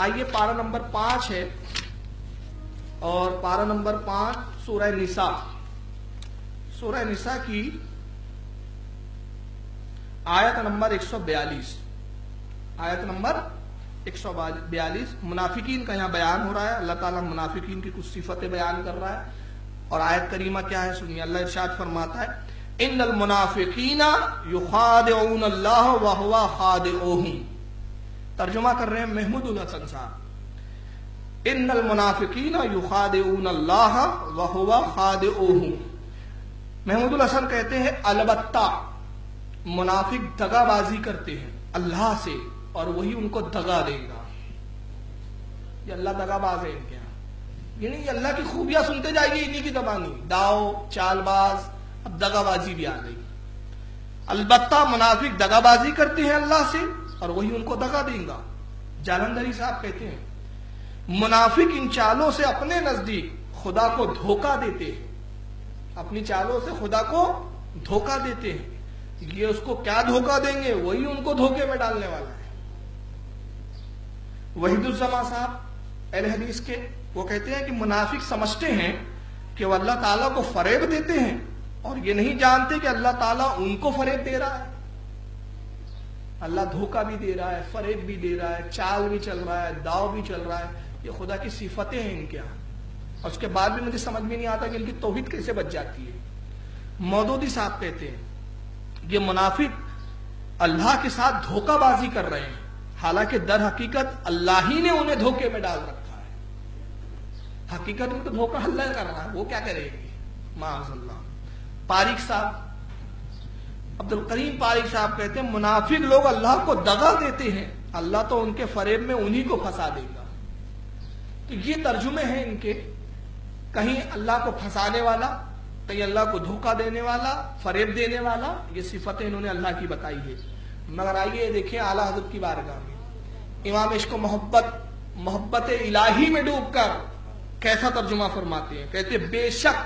آئیے پارہ نمبر 5 ہے اور پارہ نمبر 5 سورہ نساء کی آیت نمبر 142 منافقین کا یہاں بیان ہو رہا ہے۔ اللہ تعالیٰ منافقین کی کچھ صفتیں بیان کر رہا ہے اور آیت کریمہ کیا ہے سنیے۔ اللہ ارشاد فرماتا ہے ان المنافقین یخادعون اللہ وہو خادعوہم۔ ترجمہ کر رہے ہیں محمود الحسن صاحب۔ ان المنافقین یخادعون اللہ وہو خادعوہم۔ محمود الحسن کہتے ہیں البتہ منافق دغا بازی کرتے ہیں اللہ سے اور وہی ان کو دغا دے گا۔ یہ اللہ دغا باز ہے ان کے یہاں، یعنی یہ اللہ کی خوبیاں سنتے جائیے انہی کی زبانی، داؤ چال باز، اب دغا بازی بھی آ گئی۔ البتہ منافق دغا بازی کرتے ہیں اللہ سے اور وہی ان کو دغا دیں گا۔ جالندھری صاحب کہتے ہیں منافق ان چالوں سے اپنے نزدیک خدا کو دھوکہ دیتے ہیں، اپنی چالوں سے خدا کو دھوکہ دیتے ہیں۔ یہ اس کو کیا دھوکہ دیں گے، وہی ان کو دھوکے میں ڈالنے والا ہے۔ وحید الزما صاحب اہل حدیث کے، وہ کہتے ہیں کہ منافق سمجھتے ہیں کہ وہ اللہ تعالیٰ کو فریب دیتے ہیں اور یہ نہیں جانتے کہ اللہ تعالیٰ ان کو فریب دے رہا ہے۔ اللہ دھوکہ بھی دے رہا ہے، فریب بھی دے رہا ہے، چال بھی چل رہا ہے، داؤ بھی چل رہا ہے۔ یہ خدا کی صفتیں ہیں ان کے یہاں، اور اس کے بعد بھی مجھے سمجھ میں نہیں آتا کہ ان کی توحید کیسے بچ جاتی ہے۔ مودودی صاحب کہتے ہیں یہ منافق اللہ کے ساتھ دھوکہ بازی کر رہے ہیں، حالانکہ در حقیقت اللہ ہی نے انہیں دھوکے میں ڈال رکھا ہے۔ حقیقت میں تو دھوکہ اللہ کر رہا ہے، وہ کیا کرے گی معاذ اللہ۔ پاریک صاحب عبد الکریم پاریک صاحب کہتے ہیں منافق لوگ اللہ کو دغا دیتے ہیں، اللہ تو ان کے فریب میں انہی کو پھنسا دے گا۔ تو یہ ترجمے ہیں ان کے، کہیں اللہ کو پھنسانے والا، کہیں اللہ کو دھوکہ دینے والا، فریب دینے والا، یہ صفتیں انہوں نے اللہ کی بتائی ہے۔ مگر آئیے دیکھیں اعلیٰ حضرت کی بارگاہ میں امام عشق و محبت الہی میں ڈوب کر کیسا ترجمہ فرماتے ہیں۔ کہتے ہیں بے شک،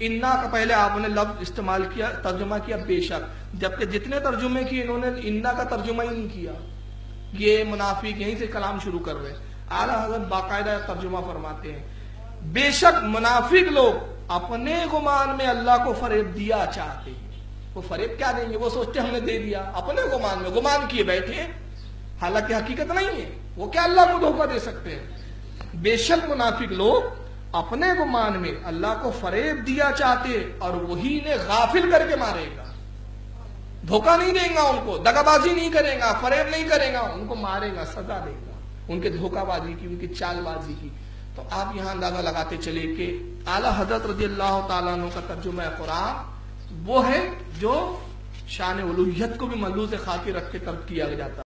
انا کا پہلے آپ نے لفظ استعمال کیا، ترجمہ کیا بے شک، جبکہ جتنے ترجمے کیے انہوں نے انا کا ترجمہ ہی نہیں کیا۔ یہ منافق یہیں سے کلام شروع کر رہے ہیں۔ اعلیٰ حضرت باقاعدہ ترجمہ فرماتے ہیں بے شک منافق لوگ اپنے گمان میں اللہ کو فریب دیا چاہتے ہیں۔ وہ فریب کیا دیں گے، وہ سوچتے ہم نے دے دیا، اپنے گمان میں گمان کیے بیٹھے ہیں، حالانکہ حقیقت نہیں ہے، وہ کیا اللہ کو دھوکہ دے سکتے ہیں۔ بے شک منافق لوگ اپنے گمان میں اللہ کو فریب دیا چاہتے اور وہی نے غافل کر کے مارے گا۔ دھوکہ نہیں دیں گا ان کو، دغا بازی نہیں کرے گا، فریب نہیں کرے گا، ان کو مارے گا، سزا دے گا ان کے دھوکہ بازی کی، ان کی چال بازی کی۔ تو آپ یہاں اندازہ لگاتے چلے کہ اعلیٰ حضرت رضی اللہ تعالیٰ عنہ کا ترجمہ قرآن وہ ہے جو شان الوہیت کو بھی ملحوظ خاطر رکھ کے ترک کیا جاتا ہے۔